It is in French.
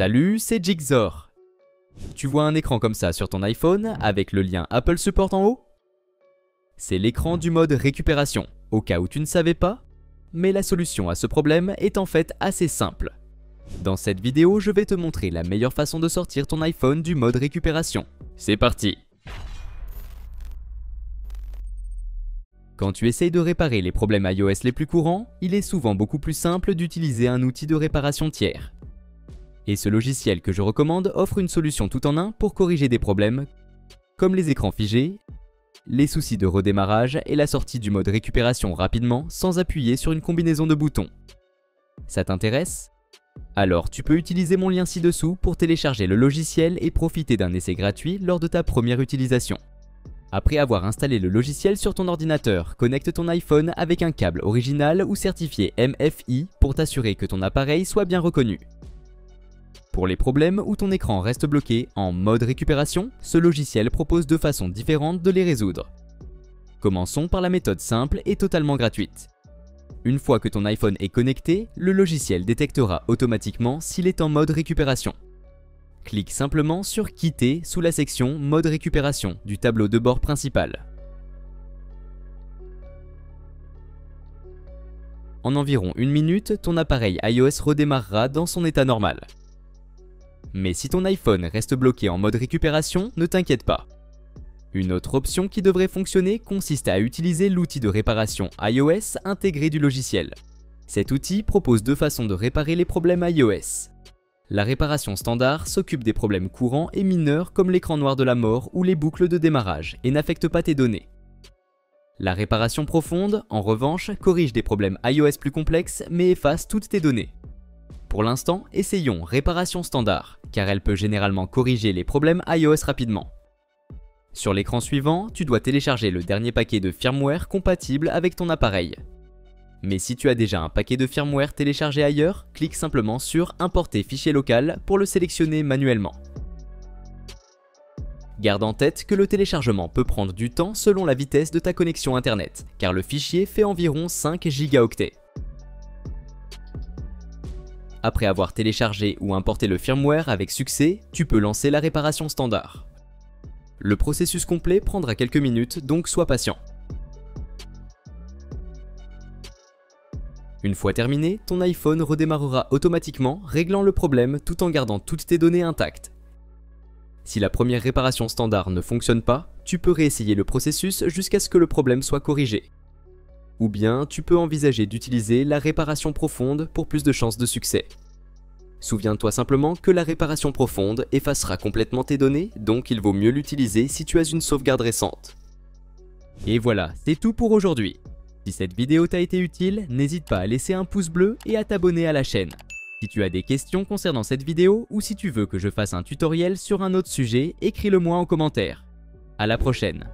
Salut, c'est Jigsaw. Tu vois un écran comme ça sur ton iPhone avec le lien Apple Support en haut? C'est l'écran du mode récupération, au cas où tu ne savais pas, mais la solution à ce problème est en fait assez simple. Dans cette vidéo, je vais te montrer la meilleure façon de sortir ton iPhone du mode récupération. C'est parti! Quand tu essayes de réparer les problèmes iOS les plus courants, il est souvent beaucoup plus simple d'utiliser un outil de réparation tiers. Et ce logiciel que je recommande offre une solution tout en un pour corriger des problèmes comme les écrans figés, les soucis de redémarrage et la sortie du mode récupération rapidement sans appuyer sur une combinaison de boutons. Ça t'intéresse? Alors tu peux utiliser mon lien ci-dessous pour télécharger le logiciel et profiter d'un essai gratuit lors de ta première utilisation. Après avoir installé le logiciel sur ton ordinateur, connecte ton iPhone avec un câble original ou certifié MFI pour t'assurer que ton appareil soit bien reconnu. Pour les problèmes où ton écran reste bloqué en mode récupération, ce logiciel propose deux façons différentes de les résoudre. Commençons par la méthode simple et totalement gratuite. Une fois que ton iPhone est connecté, le logiciel détectera automatiquement s'il est en mode récupération. Clique simplement sur Quitter sous la section Mode récupération du tableau de bord principal. En environ 1 minute, ton appareil iOS redémarrera dans son état normal. Mais si ton iPhone reste bloqué en mode récupération, ne t'inquiète pas. Une autre option qui devrait fonctionner consiste à utiliser l'outil de réparation iOS intégré du logiciel. Cet outil propose deux façons de réparer les problèmes iOS. La réparation standard s'occupe des problèmes courants et mineurs comme l'écran noir de la mort ou les boucles de démarrage et n'affecte pas tes données. La réparation profonde, en revanche, corrige des problèmes iOS plus complexes mais efface toutes tes données. Pour l'instant, essayons réparation standard, car elle peut généralement corriger les problèmes iOS rapidement. Sur l'écran suivant, tu dois télécharger le dernier paquet de firmware compatible avec ton appareil. Mais si tu as déjà un paquet de firmware téléchargé ailleurs, clique simplement sur Importer fichier local pour le sélectionner manuellement. Garde en tête que le téléchargement peut prendre du temps selon la vitesse de ta connexion internet, car le fichier fait environ 5 gigaoctets. Après avoir téléchargé ou importé le firmware avec succès, tu peux lancer la réparation standard. Le processus complet prendra quelques minutes, donc sois patient. Une fois terminé, ton iPhone redémarrera automatiquement, réglant le problème tout en gardant toutes tes données intactes. Si la première réparation standard ne fonctionne pas, tu peux réessayer le processus jusqu'à ce que le problème soit corrigé. Ou bien tu peux envisager d'utiliser la réparation profonde pour plus de chances de succès. Souviens-toi simplement que la réparation profonde effacera complètement tes données, donc il vaut mieux l'utiliser si tu as une sauvegarde récente. Et voilà, c'est tout pour aujourd'hui. Si cette vidéo t'a été utile, n'hésite pas à laisser un pouce bleu et à t'abonner à la chaîne. Si tu as des questions concernant cette vidéo ou si tu veux que je fasse un tutoriel sur un autre sujet, écris-le moi en commentaire. À la prochaine.